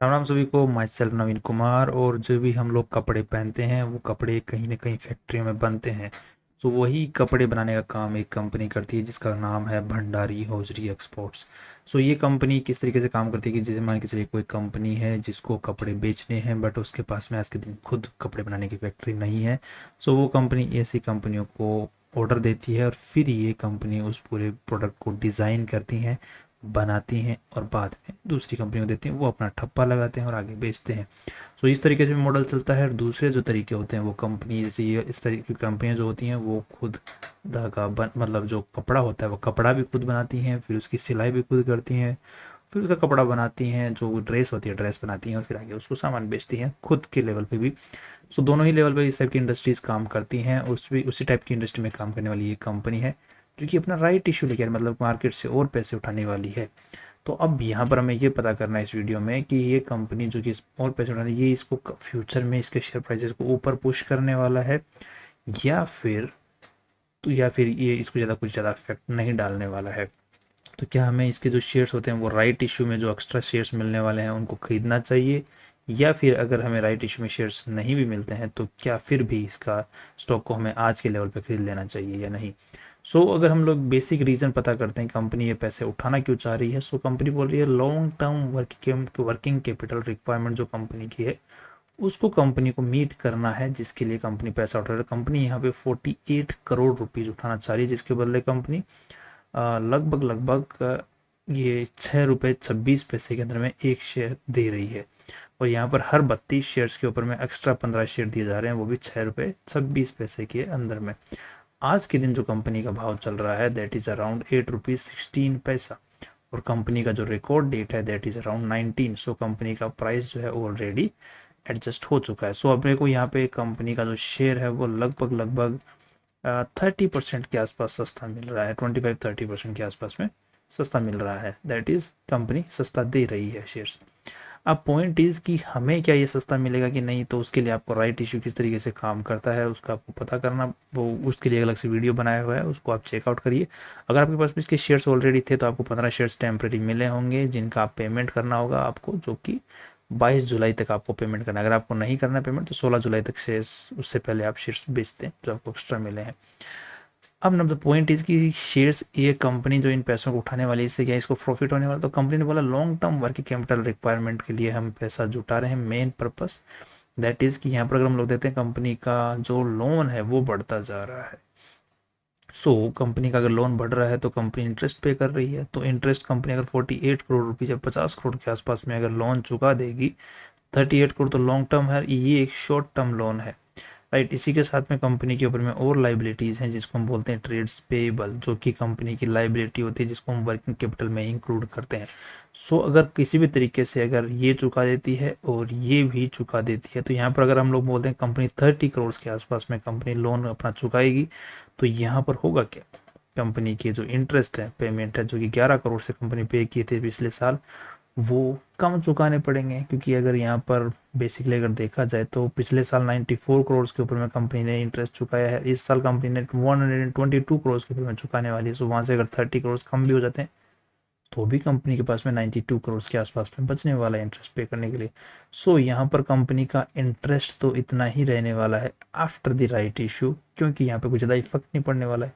राम राम सभी को। My self नवीन कुमार। और जो भी हम लोग कपड़े पहनते हैं वो कपड़े कहीं ना कहीं फैक्ट्रियों में बनते हैं। तो वही कपड़े बनाने का काम एक कंपनी करती है जिसका नाम है भंडारी हौजरी एक्सपोर्ट्स। सो ये कंपनी किस तरीके से काम करती है कि जैसे मान के चलिए कोई कंपनी है जिसको कपड़े बेचने हैं बट उसके पास में आज के दिन खुद कपड़े बनाने की फैक्ट्री नहीं है। सो वो कंपनी ऐसी कंपनियों को ऑर्डर देती है और फिर ये कंपनी उस पूरे प्रोडक्ट को डिज़ाइन करती हैं, बनाती हैं और बाद में दूसरी कंपनी को देती हैं। वो अपना ठप्पा लगाते हैं और आगे बेचते हैं। सो इस तरीके से भी मॉडल चलता है। और दूसरे जो तरीके होते हैं वो कंपनी जैसे ये इस तरीके की कंपनियां जो होती हैं वो खुद धागा बन मतलब जो कपड़ा होता है वो कपड़ा भी खुद बनाती हैं, फिर उसकी सिलाई भी खुद करती हैं, फिर उसका कपड़ा बनाती हैं, जो ड्रेस होती है ड्रेस बनाती हैं और फिर आगे उसको सामान बेचती हैं खुद के लेवल पे भी। सो दोनों ही लेवल पे इस टाइप की इंडस्ट्रीज काम करती हैं। उसी टाइप की इंडस्ट्री में काम करने वाली ये कंपनी है जो कि अपना राइट इशू लेकर मतलब मार्केट से और पैसे उठाने वाली है। तो अब यहाँ पर हमें ये पता करना है इस वीडियो में कि ये कंपनी जो कि और पैसे उठाने ये इसको फ्यूचर में इसके शेयर प्राइसेस को ऊपर पुश करने वाला है या फिर ये इसको ज़्यादा कुछ ज़्यादा इफेक्ट नहीं डालने वाला है। तो क्या हमें इसके जो शेयर्स होते हैं वो राइट इशू में जो एक्स्ट्रा शेयर्स मिलने वाले हैं उनको खरीदना चाहिए, या फिर अगर हमें राइट इशू में शेयर्स नहीं भी मिलते हैं तो क्या फिर भी इसका स्टॉक को हमें आज के लेवल पर खरीद लेना चाहिए या नहीं। अगर हम लोग बेसिक रीज़न पता करते हैं कंपनी ये पैसे उठाना क्यों चाह रही है। कंपनी बोल रही है long term working capital requirement जो कंपनी की है उसको कंपनी को मीट करना है, जिसके लिए कंपनी पैसा उठा रही है। कंपनी यहाँ पे 48 करोड़ रुपीज़ उठाना चाह रही है, जिसके बदले कंपनी लगभग लगभग ये 6 रुपये 26 पैसे के अंदर में एक शेयर दे रही है। और यहाँ पर हर 32 शेयर्स के ऊपर में एक्स्ट्रा 15 शेयर दिए जा रहे हैं, वो भी 6 रुपये 26 पैसे के अंदर में। आज के दिन जो कंपनी का भाव चल रहा है दैट इज़ अराउंड 8 रुपीज़ 16 पैसा। और कंपनी का जो रिकॉर्ड डेट है दैट इज़ अराउंड 19। कंपनी का प्राइस जो है ऑलरेडी एडजस्ट हो चुका है। अपने को यहाँ पे कंपनी का जो शेयर है वो लगभग लगभग 30% के आसपास सस्ता मिल रहा है, 25-30% के आसपास में सस्ता मिल रहा है। दैट इज़ कंपनी सस्ता दे रही है शेयर्स। अब पॉइंट इज़ कि हमें क्या ये सस्ता मिलेगा कि नहीं, तो उसके लिए आपको राइट इशू किस तरीके से काम करता है उसका आपको पता करना, वो उसके लिए अलग से वीडियो बनाया हुआ है, उसको आप चेकआउट करिए। अगर आपके पास भी इसके शेयर्स ऑलरेडी थे तो आपको 15 शेयर्स टेम्प्रेरी मिले होंगे जिनका आप पेमेंट करना होगा आपको, जो कि 22 जुलाई तक आपको पेमेंट करना है। अगर आपको नहीं करना है पेमेंट तो 16 जुलाई तक शेयर्स, उससे पहले आप शेयर्स बेचते हैं जो आपको एक्स्ट्रा मिले हैं। अब ना द पॉइंट इज कि शेयर्स ये कंपनी जो इन पैसों को उठाने वाली है, इससे क्या इसको प्रॉफिट होने वाला। तो कंपनी ने बोला long term working capital requirement के लिए हम पैसा जुटा रहे हैं। मेन पर्पस दैट इज़ कि यहाँ पर अगर हम लोग देते हैं कंपनी का जो लोन है वो बढ़ता जा रहा है। कंपनी का अगर लोन बढ़ रहा है तो कंपनी इंटरेस्ट पे कर रही है। तो इंटरेस्ट कंपनी अगर 48 करोड़ रुपीज़ या 50 करोड़ के आसपास में अगर लोन चुका देगी, 38 करोड़ तो लॉन्ग टर्म है, ये एक शॉर्ट टर्म लोन है, राइट। इसी के साथ में कंपनी के ऊपर में और लाइबिलिटीज़ हैं जिसको हम बोलते हैं ट्रेड्स पेएबल, जो कि कंपनी की लाइबिलिटी होती है जिसको हम वर्किंग कैपिटल में इंक्लूड करते हैं। अगर किसी भी तरीके से अगर ये चुका देती है और ये भी चुका देती है तो यहाँ पर अगर हम लोग बोलते हैं कंपनी 30 करोड़ के आसपास में कंपनी लोन अपना चुकाएगी, तो यहाँ पर होगा क्या, कंपनी के जो इंटरेस्ट है पेमेंट है जो कि 11 करोड़ से कंपनी पे किए थे पिछले साल, वो कम चुकाने पड़ेंगे। क्योंकि अगर यहाँ पर बेसिकली अगर देखा जाए तो पिछले साल 94 करोड़ के ऊपर में कंपनी ने इंटरेस्ट चुकाया है, इस साल कंपनी ने 122 करोड़ के ऊपर में चुकाने वाली है। वहाँ से अगर 30 करोड़ कम भी हो जाते हैं तो भी कंपनी के पास में 92 करोड़ के आसपास में बचने वाला है इंटरेस्ट पे करने के लिए। यहाँ पर कंपनी का इंटरेस्ट तो इतना ही रहने वाला है आफ्टर द राइट इशू, क्योंकि यहाँ पे कुछ ज़्यादा इफेक्ट नहीं पड़ने वाला है।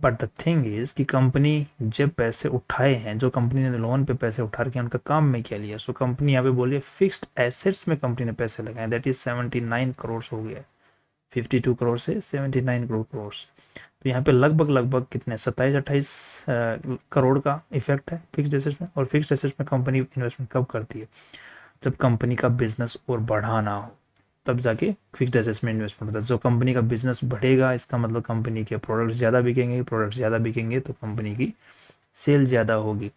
बट द थिंग इज कि कंपनी जब पैसे उठाए हैं, जो कंपनी ने लोन पे पैसे उठा के उनका काम में क्या लिया, कंपनी यहाँ पे बोलिए फिक्स्ड एसेट्स में कंपनी ने पैसे लगाए, दैट इज 79 करोड़ हो गया। 52 करोड़ से 79 करोड़। तो यहाँ पे लगभग लगभग कितने 27-28 करोड़ का इफेक्ट है फिक्स्ड एसेट्स में। और फिक्स्ड एसेट्स में कंपनी इन्वेस्टमेंट कब करती है, जब कंपनी का बिजनेस और बढ़ाना हो, तब जाके फिक्स्ड एसेट्स में इन्वेस्टमेंट होता है। जो कंपनी का बिजनेस बढ़ेगा इसका मतलब कंपनी के प्रोडक्ट्स ज़्यादा बिकेंगे, प्रोडक्ट्स ज़्यादा बिकेंगे तो कंपनी की सेल ज़्यादा होगी,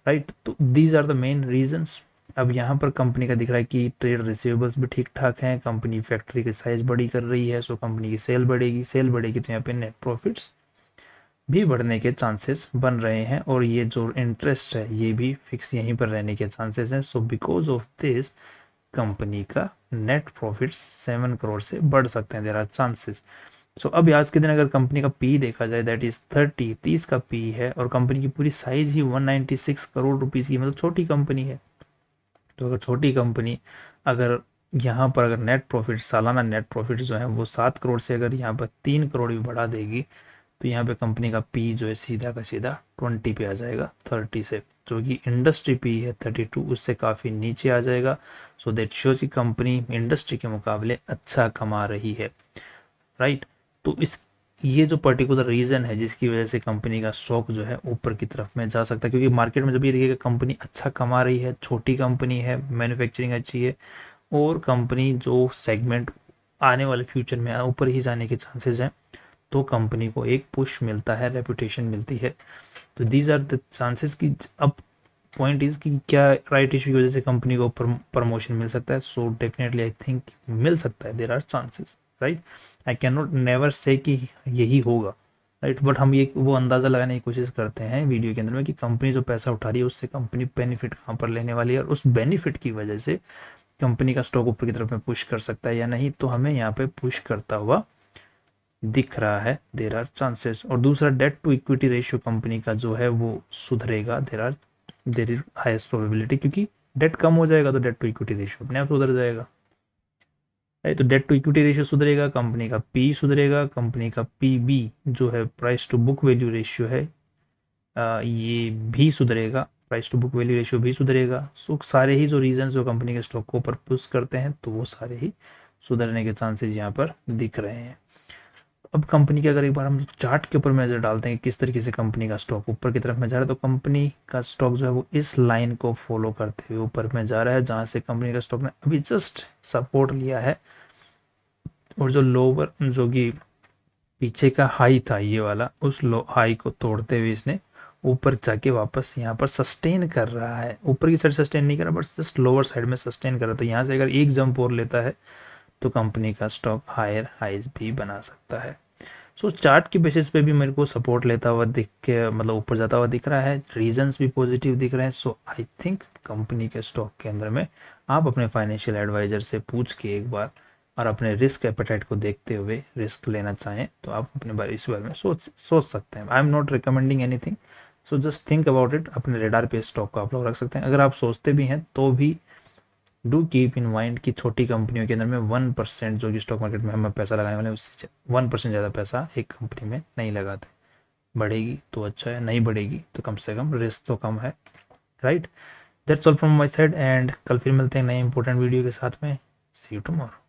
राइट। तो these are the main reasons. अब यहाँ पर कंपनी का दिख रहा है कि ट्रेड रिसीवेबल्स भी ठीक ठाक हैं, कंपनी फैक्ट्री की साइज बड़ी कर रही है, कंपनी की सेल बढ़ेगी, सेल बढ़ेगी तो यहाँ पे नेट प्रॉफिट्स भी बढ़ने के चांसेस बन रहे हैं। और ये जो इंटरेस्ट है ये भी फिक्स यहीं पर रहने के चांसेस हैं। बिकॉज ऑफ दिस कंपनी का नेट प्रॉफिट्स 7 करोड़ से बढ़ सकते हैं, देर आर चांसेस। अब आज के दिन अगर कंपनी का पी देखा जाए दैट इज 30 का पी है और कंपनी की पूरी साइज ही 196 करोड़ रुपीज़ की, मतलब छोटी कंपनी है। तो अगर छोटी कंपनी, अगर यहाँ पर अगर नेट प्रॉफिट, सालाना नेट प्रॉफिट जो है वो 7 करोड़ से अगर यहाँ पर 3 करोड़ भी बढ़ा देगी, तो यहाँ पे कंपनी का पी जो है सीधा का सीधा 20 पे आ जाएगा 30 से, जो कि इंडस्ट्री पी है 32, उससे काफ़ी नीचे आ जाएगा। सो दैट शोज की कंपनी इंडस्ट्री के मुकाबले अच्छा कमा रही है, राइट। तो इस ये जो पर्टिकुलर रीज़न है जिसकी वजह से कंपनी का स्टॉक जो है ऊपर की तरफ में जा सकता है, क्योंकि मार्केट में जब ये देखिएगा कंपनी अच्छा कमा रही है, छोटी कंपनी है, मैन्युफैक्चरिंग अच्छी है, और कंपनी जो सेगमेंट आने वाले फ्यूचर में ऊपर ही जाने के चांसेस हैं, तो कंपनी को एक पुश मिलता है, रेपुटेशन मिलती है। तो दीज आर द चांसेस की अब पॉइंट इज कि क्या राइट इशू की वजह से कंपनी को प्रमोशन मिल सकता है। सो डेफिनेटली आई थिंक मिल सकता है, there are chances, right. I cannot never say कि यही होगा, राइट, बट हम ये वो अंदाज़ा लगाने की कोशिश करते हैं वीडियो के अंदर में कि कंपनी जो पैसा उठा रही है उससे कंपनी बेनिफिट कहाँ पर लेने वाली है, और उस बेनिफिट की वजह से कंपनी का स्टॉक ऊपर की तरफ में पुश कर सकता है या नहीं, तो हमें यहाँ पे पुश करता हुआ दिख रहा है, देर आर चांसेस। और दूसरा, debt to equity ratio company का जो है वो सुधरेगा, देर इज हाईएस्ट प्रोबेबिलिटी, क्योंकि डेट कम हो जाएगा तो डेट टू इक्विटी रेशियो अपने आप सुधर जाएगा, तो डेट टू इक्विटी रेशियो सुधरेगा, कंपनी का पी सुधरेगा, कंपनी का पीबी जो है price to book value ratio है, ये भी सुधरेगा, price to book value ratio भी सुधरेगा। सो सारे ही जो रीजंस जो कंपनी के स्टॉक को ऊपर पुश करते हैं, तो वो सारे ही सुधरने के चांसेस यहाँ पर दिख रहे हैं। अब कंपनी के अगर एक बार हम चार्ट के ऊपर नजर डालते हैं किस तरीके से कंपनी का स्टॉक ऊपर की तरफ में जा रहा है, तो कंपनी का स्टॉक जो है वो इस लाइन को फॉलो करते हुए ऊपर में जा रहा है, जहां से कंपनी का स्टॉक ने अभी जस्ट सपोर्ट लिया है, और जो लोअर जो कि पीछे का हाई था ये वाला, उस लो हाई को तोड़ते हुए इसने ऊपर जाके वापस यहाँ पर सस्टेन कर रहा है, ऊपर की साइड सस्टेन नहीं कर रहा, बट जस्ट लोअर साइड में सस्टेन कर रहा है। तो यहाँ से अगर एक जंप और लेता है तो कंपनी का स्टॉक हायर हाइज भी बना सकता है। सो चार्ट की बेसिस पे भी मेरे को सपोर्ट लेता हुआ दिख के, मतलब ऊपर जाता हुआ दिख रहा है, रीजंस भी पॉजिटिव दिख रहे हैं। सो आई थिंक कंपनी के स्टॉक के अंदर में आप अपने फाइनेंशियल एडवाइजर से पूछ के एक बार, और अपने रिस्क एपेटाइट को देखते हुए रिस्क लेना चाहें तो आप अपने बारे इस बारे में सोच सकते हैं। I am not recommending anything, so just think about it. अपने रेडार पे स्टॉक को आप लोग रख सकते हैं। अगर आप सोचते भी हैं तो भी डू कीप इन माइंड कि छोटी कंपनियों के अंदर में 1% जो कि स्टॉक मार्केट में हम पैसा लगाने वाले हैं, उससे 1% ज़्यादा पैसा एक कंपनी में नहीं लगाते। बढ़ेगी तो अच्छा है, नहीं बढ़ेगी तो कम से कम रिस्क तो कम है, right. That's all from my side, and कल फिर मिलते हैं नए इंपॉर्टेंट वीडियो के साथ में। सी यू टुमारो।